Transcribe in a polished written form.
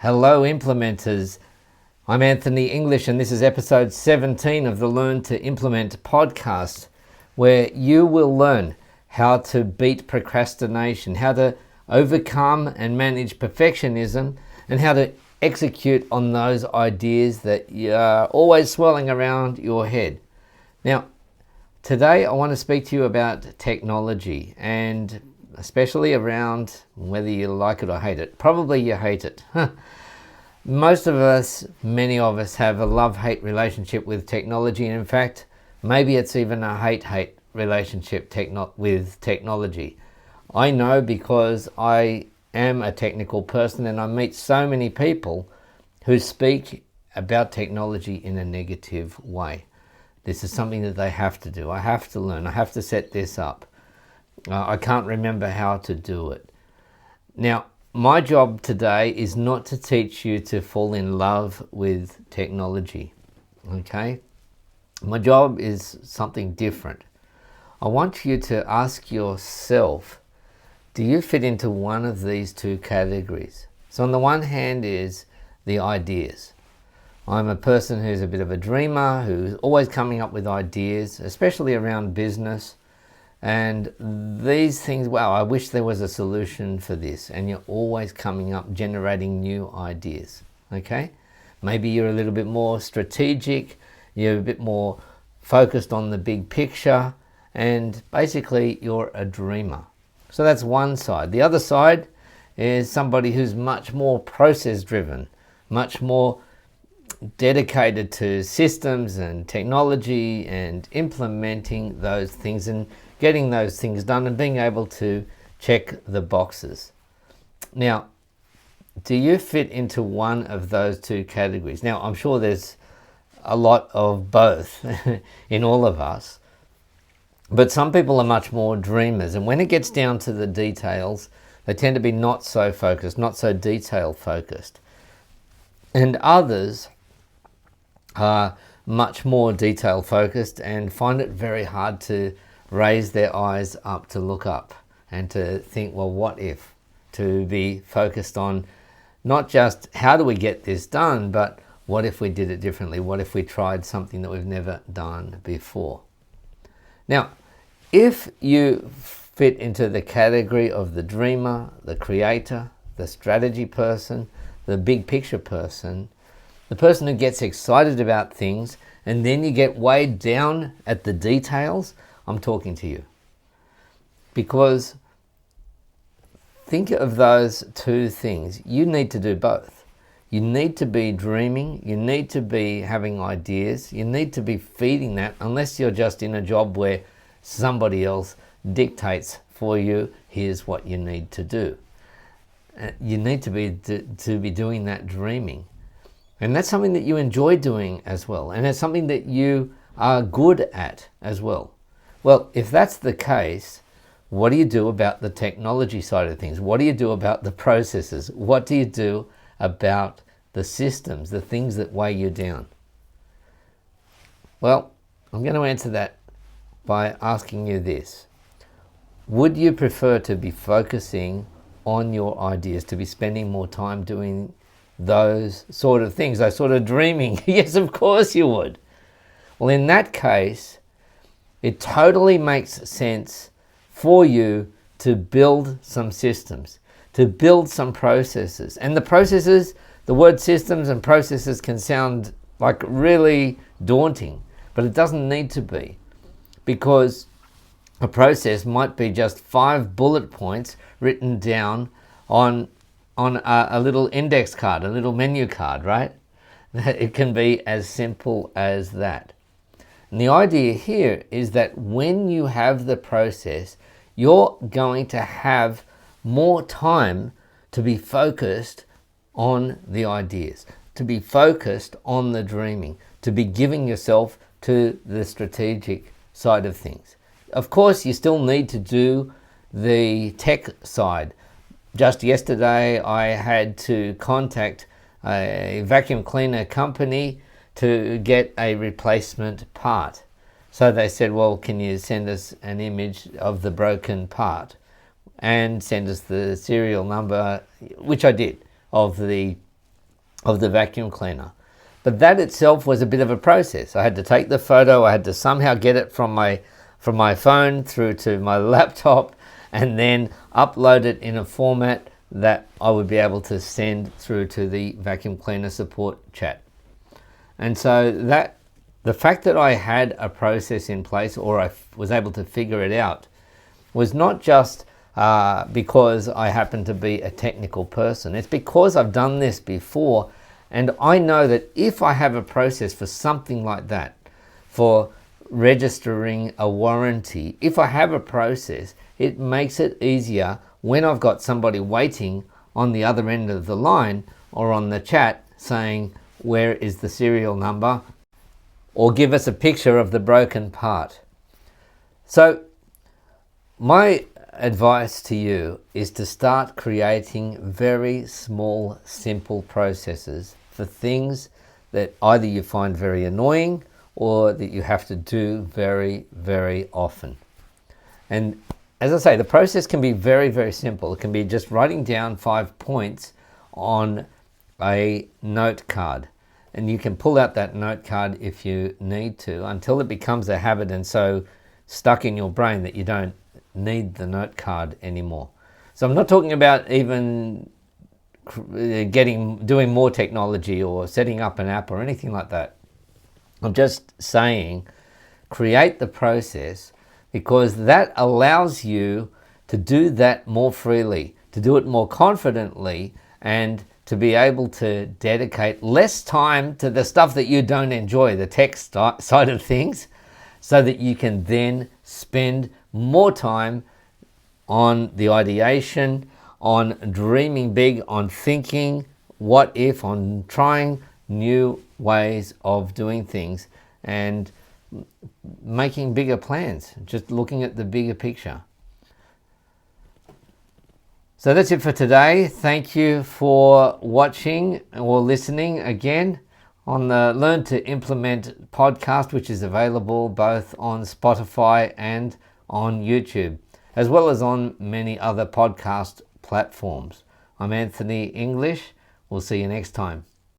Hello, implementers. I'm Anthony English, and this is episode 17 of the Learn to Implement podcast, where you will learn how to beat procrastination, how to overcome and manage perfectionism, and how to execute on those ideas that are always swirling around your head. Now, today I want to speak to you about technology, and especially around whether you like it or hate it. Probably you hate it. Most of us, many of us, have a love-hate relationship with technology, and in fact, maybe it's even a hate-hate relationship with technology. I know because I am a technical person and I meet so many people who speak about technology in a negative way. This is something that they have to do. I have to learn. I have to set this up. I can't remember how to do it. Now, my job today is not to teach you to fall in love with technology, okay? My job is something different. I want you to ask yourself, do you fit into one of these two categories? So on the one hand is the ideas. I'm a person who's a bit of a dreamer, who's always coming up with ideas, especially around business. And these things, wow, I wish there was a solution for this. And you're always coming up, generating new ideas, okay? Maybe you're a little bit more strategic, you're a bit more focused on the big picture, and basically you're a dreamer. So that's one side. The other side is somebody who's much more process driven, much more dedicated to systems and technology and implementing those things and getting those things done and being able to check the boxes. Now, do you fit into one of those two categories? Now, I'm sure there's a lot of both in all of us, but some people are much more dreamers, and when it gets down to the details, they tend to be not so focused, not so detail focused. And others are much more detail focused and find it very hard to raise their eyes up to look up and to think, well, what if? To be focused on not just how do we get this done, but what if we did it differently? What if we tried something that we've never done before? Now, if you fit into the category of the dreamer, the creator, the strategy person, the big picture person, the person who gets excited about things, and then you get weighed down at the details, I'm talking to you. Because think of those two things. You need to do both. You need to be dreaming, you need to be having ideas, you need to be feeding that, unless you're just in a job where somebody else dictates for you, here's what you need to do. You need to be doing that dreaming. And that's something that you enjoy doing as well. And it's something that you are good at as well. Well, if that's the case, what do you do about the technology side of things? What do you do about the processes? What do you do about the systems, the things that weigh you down? Well, I'm going to answer that by asking you this. Would you prefer to be focusing on your ideas, to be spending more time doing those sort of things, those sort of dreaming? Yes, of course you would. Well, in that case, it totally makes sense for you to build some systems, to build some processes. And the processes, the word systems and processes can sound like really daunting, but it doesn't need to be, because a process might be just 5 bullet points written down on a little index card, a little menu card, right? It can be as simple as that. And the idea here is that when you have the process, you're going to have more time to be focused on the ideas, to be focused on the dreaming, to be giving yourself to the strategic side of things. Of course, you still need to do the tech side. Just yesterday, I had to contact a vacuum cleaner company to get a replacement part. So they said, well, can you send us an image of the broken part and send us the serial number, which I did, of the of the vacuum cleaner. But that itself was a bit of a process. I had to take the photo, I had to somehow get it from my phone through to my laptop, and then upload it in a format that I would be able to send through to the vacuum cleaner support chat. And so that the fact that I had a process in place, or I was able to figure it out, was not just because I happen to be a technical person. It's because I've done this before, and I know that if I have a process for something like that, for registering a warranty, if I have a process, it makes it easier when I've got somebody waiting on the other end of the line or on the chat saying, where is the serial number? Or give us a picture of the broken part. So my advice to you is to start creating very small, simple processes for things that either you find very annoying or that you have to do very, very often. And as I say, the process can be very, very simple. It can be just writing down 5 points on a note card. And you can pull out that note card if you need to until it becomes a habit and so stuck in your brain that you don't need the note card anymore. So I'm not talking about even doing more technology or setting up an app or anything like that. I'm just saying create the process, because that allows you to do that more freely, to do it more confidently, and to be able to dedicate less time to the stuff that you don't enjoy, the tech side of things, so that you can then spend more time on the ideation, on dreaming big, on thinking what if, on trying new ways of doing things and making bigger plans, just looking at the bigger picture. So that's it for today. Thank you for watching or listening again on the Learn to Implement podcast, which is available both on Spotify and on YouTube, as well as on many other podcast platforms. I'm Anthony English. We'll see you next time.